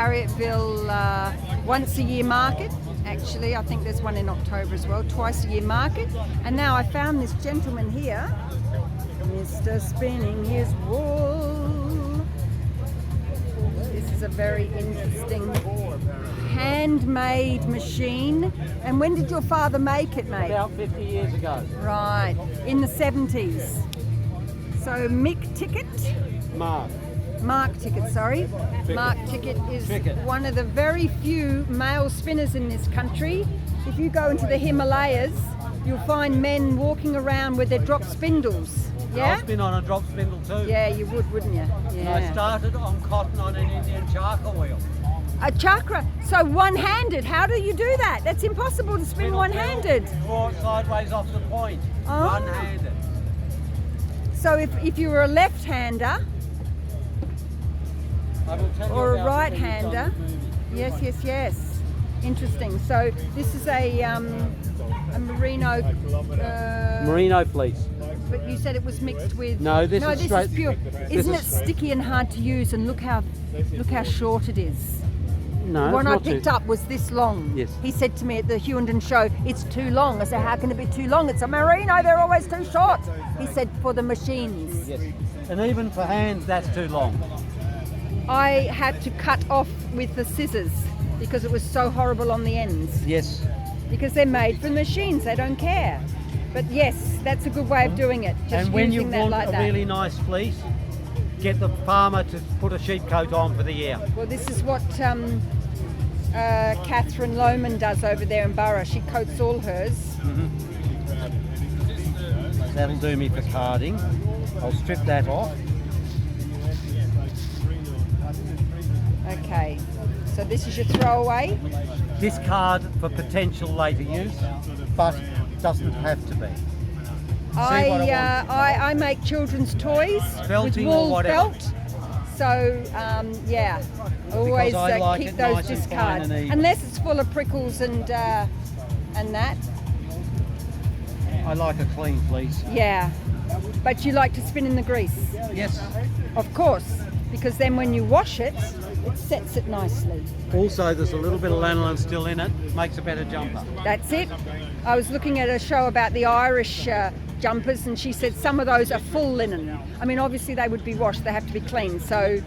Harriettville once a year market. Actually, I think there's one in October as well, twice a year market. And now I found this gentleman here, Mr. Spinning His Wool. This is a very interesting handmade machine. And when did your father make it, mate? About 50 years ago. Right, in the 70s. So Mick Ticket? Mark Ticket, sorry. Mark Ticket is one of the very few male spinners in this country. If you go into the Himalayas, you'll find men walking around with their drop spindles. Yeah? I'll spin on a drop spindle too. Yeah, you would, wouldn't you? Yeah. And I started on cotton on an Indian chakra wheel. A chakra? So one-handed, how do you do that? That's impossible to spin one-handed. Draw it sideways off the point, one-handed. So if you were a left-hander, or a right-hander. Yes. Interesting. So this is a merino. Merino fleece. But you said it was mixed with. No, this is pure. Isn't it sticky and hard to use? And look how short it is. No, the one I picked up was this long. Yes. He said to me at the Hewenden show, "It's too long." I said, "How can it be too long? It's a merino. They're always too short." He said, "For the machines." Yes. And even for hands, that's too long. I had to cut off with the scissors because it was so horrible on the ends. Yes. Because they're made for machines, they don't care. But yes, that's a good way of doing it. Just and when you using that want like a that. really nice fleece, get the farmer to put a sheep coat on for the year. Well, this is what Catherine Lohman does over there in Borough. She coats all hers. That'll do me for carding. I'll strip that off. Okay, so this is your throwaway? This card for potential later use, but doesn't have to be. I make children's toys Felting with or wool whatever. felt. So yeah, always I like keep it those nice and fine discards. and even. Unless it's full of prickles and that. I like a clean fleece. Yeah, but you like to spin in the grease? Yes. Of course, because then when you wash it, it sets it nicely. Also, there's a little bit of lanolin still in it, makes a better jumper. That's it. I was looking at a show about the Irish jumpers, and she said some of those are full linen. I mean, obviously they would be washed, they have to be cleaned. So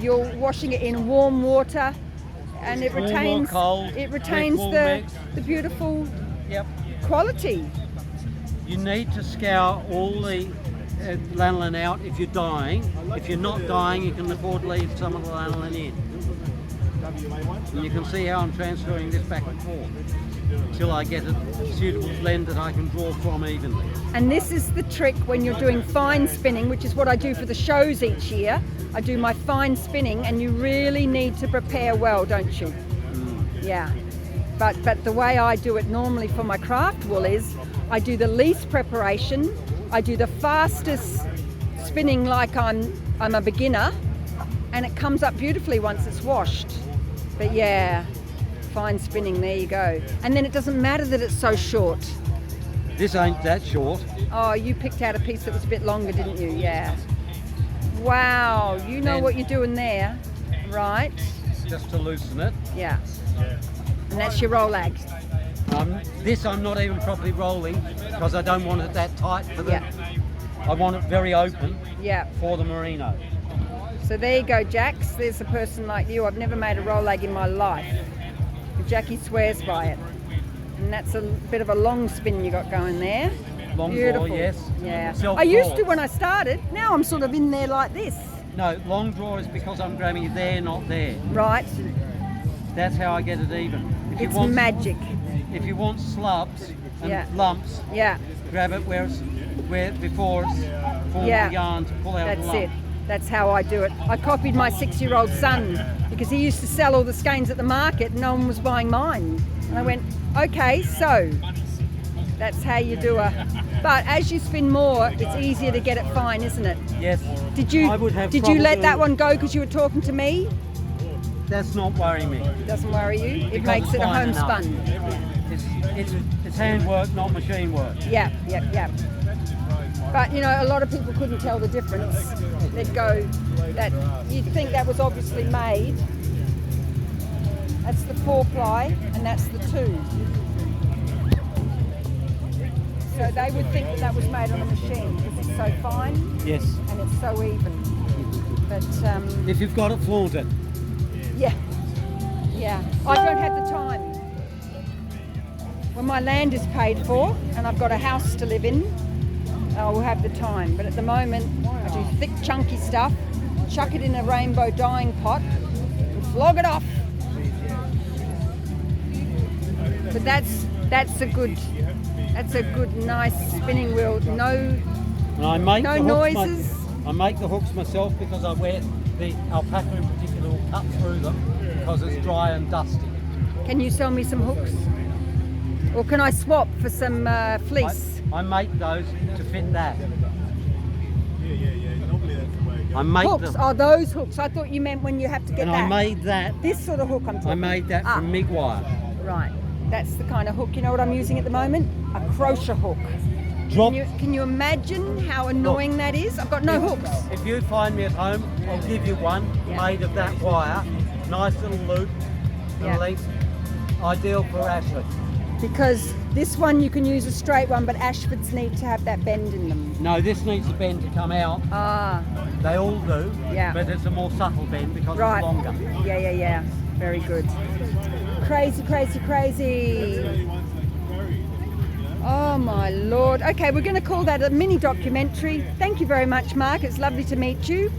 you're washing it in warm water, and it retains the beautiful quality. You need to scour all the lanolin out if you're dyeing. If you're not dyeing, you can afford to leave some of the lanolin in. And you can see how I'm transferring this back and forth until I get a suitable blend that I can draw from evenly. And this is the trick when you're doing fine spinning, which is what I do for the shows each year. I do my fine spinning, and you really need to prepare well, don't you? Yeah. But the way I do it normally for my craft wool is I do the least preparation, I do the fastest spinning like I'm a beginner, and it comes up beautifully once it's washed. But yeah, fine spinning, there you go. And then it doesn't matter that it's so short. This ain't that short. Oh, you picked out a piece that was a bit longer, didn't you? Yeah. Wow, you know what you're doing there, right? Just to loosen it. Yeah. And that's your roll lag. This I'm not even properly rolling because I don't want it that tight for the. I want it very open. Yeah. For the merino. So there you go, Jax. There's a person like you. I've never made a roll lag in my life. But Jackie swears by it. And that's a bit of a long spin you got going there. Long Beautiful. draw, yes. Yeah. Self I used draw. to when I started. Now I'm sort of in there like this. No, long draw is because I'm grabbing it there, not there. Right. That's how I get it even. It's magic. If you want slubs and lumps, grab it before it's formed the yarn to pull out the lump. That's it. That's how I do it. I copied my 6-year-old son because he used to sell all the skeins at the market and no one was buying mine. And I went, okay, so that's how you do But as you spin more, it's easier to get it fine, isn't it? Yes. Did you let that one go because you were talking to me? That's not worrying me. It doesn't worry you? It makes it a homespun. It's handwork, not machine work. Yeah. But you know, a lot of people couldn't tell the difference. They'd go, you'd think that was obviously made, That's the 4-ply, and that's the 2. So they would think that that was made on a machine because it's so fine Yes. and it's so even. But If you've got it, flaunt it. yeah, I don't have the time. When my land is paid for and I've got a house to live in, I will have the time. But at the moment, I do thick, chunky stuff, chuck it in a rainbow dyeing pot, and flog it off. But that's a good, nice spinning wheel. No, And I make no the hooks noises. I make the hooks myself because I wear the alpaca in particular will cut through them because it's dry and dusty. Can you sell me some hooks? Or can I swap for some fleece? I make those to fit that. I make Hooks? them. Oh, those hooks. I thought you meant when you have to get And that. I made that. This sort of hook I'm talking. I made that from MIG wire. Right. That's the kind of hook. You know what I'm using at the moment? A crochet hook. Drop. Can you imagine how annoying that is? I've got no hooks. If you find me at home, I'll give you one made of that wire. Nice little loop and Yeah. length. Ideal for Ashley. Because this one you can use a straight one, but Ashfords need to have that bend in them. No, this needs a bend to come out. Ah, They all do, Yeah. but it's a more subtle bend because right. it's longer. Yeah. Very good. Crazy. Oh my Lord. Okay, we're going to call that a mini documentary. Thank you very much, Mark. It's lovely to meet you.